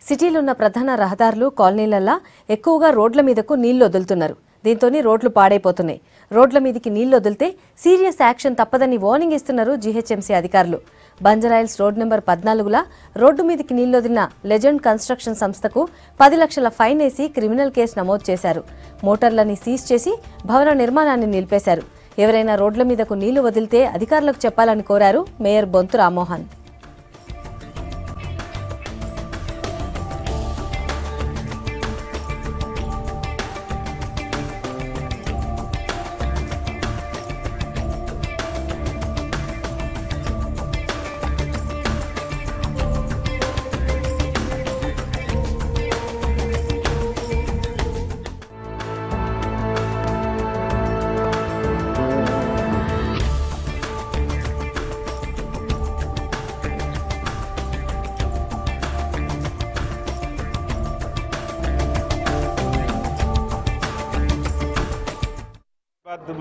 సిటీలో ఉన్న ప్రధాన రహదారులు కాలనీలల్లా ఎక్కువగా రోడ్ల మీదకు నీళ్లు వదులుతున్నారు. దీంతోనే రోడ్లు పాడైపోతున్నాయి. రోడ్ల మీదకి నీళ్లు వదిలితే సీరియస్ యాక్షన్ తప్పదని వార్నింగ్ ఇస్తున్నారు జీహెచ్ఎంసీ అధికారులు. బంజారాయిల్స్ రోడ్ నెంబర్ 14లా రోడ్డు మీదకి నీళ్లు వదిలిన లెజెండ్ కన్స్ట్రక్షన్ సంస్థకు 10 లక్షల ఫైన్ వేసి క్రిమినల్ కేసు నమోదు చేశారు. మోటార్లని సీజ్ చేసి భవన నిర్మాణాన్ని నిలిపేశారు. ఎవరైనా రోడ్ల మీదకు నీళ్లు వదిలితే అధికారులకు చెప్పాలని కోరారు మేయర్ బొంతు రామ్మోహన్.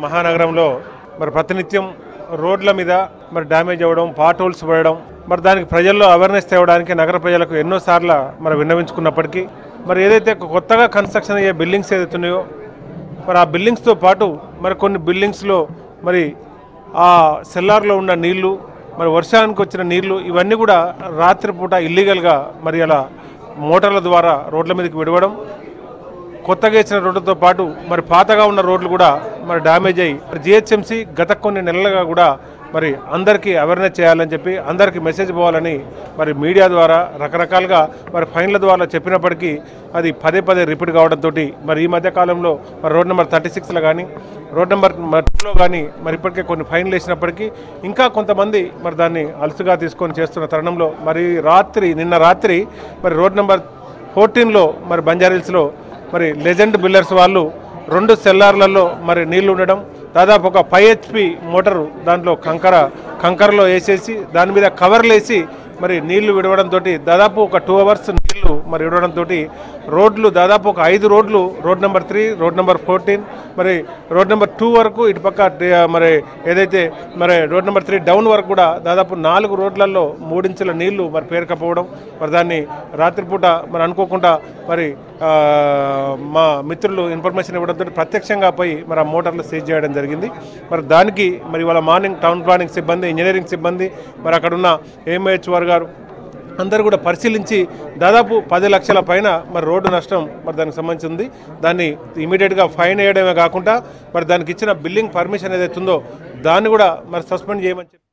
మహానగరంలో మరి ప్రతినిత్యం రోడ్ల మీద మరి డ్యామేజ్ అవ్వడం, పాట్ హోల్స్ పడడం, మరి దానికి ప్రజల్లో అవేర్నెస్ తేవడానికి నగర ప్రజలకు ఎన్నోసార్లు మరి విన్నవించుకున్నప్పటికీ మరి ఏదైతే కొత్తగా కన్స్ట్రక్షన్ అయ్యే బిల్డింగ్స్ ఏదైతున్నాయో మరి ఆ బిల్డింగ్స్తో పాటు మరి కొన్ని బిల్డింగ్స్లో మరి ఆ సెల్లార్లో ఉన్న నీళ్లు, మరి వర్షానికి వచ్చిన నీళ్లు ఇవన్నీ కూడా రాత్రిపూట ఇల్లీగల్గా మరి అలా మోటార్ల ద్వారా రోడ్ల మీదకి విడవడం, కొత్తగా ఇచ్చిన రోడ్లతో పాటు మరి పాతగా ఉన్న రోడ్లు కూడా మరి డ్యామేజ్ అయ్యి మరి జిహెచ్ఎంసీ గత కొన్ని నెలలుగా కూడా మరి అందరికీ అవేర్నెస్ చేయాలని చెప్పి అందరికీ మెసేజ్ పోవాలని మరి మీడియా ద్వారా రకరకాలుగా మరి ఫైన్ల ద్వారా చెప్పినప్పటికీ అది పదే రిపీట్ కావడంతో మరి ఈ మధ్య కాలంలో మరి రోడ్ నెంబర్ 36లో కానీ రోడ్ నెంబర్ 2లో కానీ మరి ఇప్పటికే కొన్ని ఫైన్లు వేసినప్పటికీ ఇంకా కొంతమంది మరి దాన్ని అలసుగా తీసుకొని చేస్తున్న తరుణంలో మరి నిన్న రాత్రి మరి రోడ్ నెంబర్ 14లో మరి బంజారాహిల్స్లో మరి లెజెండ్ బిల్డర్స్ వాళ్ళు 2 సెల్లార్లలో మరి నీళ్లు ఉండడం, దాదాపు ఒక 5 HP మోటారు దాంట్లో కంకరలో వేసేసి దాని మీద కవర్లు వేసి మరి నీళ్లు విడవడంతో దాదాపు ఒక 2 hours నీళ్లు మరి విడవడంతో రోడ్లు దాదాపు ఒక 5 రోడ్లు రోడ్ నెంబర్ 3, రోడ్ నెంబర్ 14, మరి రోడ్ నెంబర్ 2 వరకు ఇటుపక్క మరి ఏదైతే మరి రోడ్ నెంబర్ 3 డౌన్ వరకు కూడా దాదాపు 4 రోడ్లలో 3 ఇంచుల నీళ్లు మరి పేరుకపోవడం, మరి దాన్ని రాత్రిపూట మరి అనుకోకుండా మరి మా మిత్రులు ఇన్ఫర్మేషన్ ఇవ్వడంతో ప్రత్యక్షంగా పోయి మరి ఆ మోటార్లు సీజ్ చేయడం జరిగింది. మరి దానికి మరి ఇవాళ మార్నింగ్ టౌన్ ప్లానింగ్ సిబ్బంది, ఇంజనీరింగ్ సిబ్బంది, మరి అక్కడున్న AMHR గారు అందరూ కూడా పరిశీలించి దాదాపు 10 లక్షల పైన మరి రోడ్డు నష్టం మరి దానికి సంబంధించి ఉంది. దాన్ని ఇమీడియట్గా ఫైన్ వేయడమే కాకుండా మరి దానికి ఇచ్చిన బిల్డింగ్ పర్మిషన్ ఏదైతే ఉందో దాన్ని కూడా మరి సస్పెండ్ చేయమని చెప్పి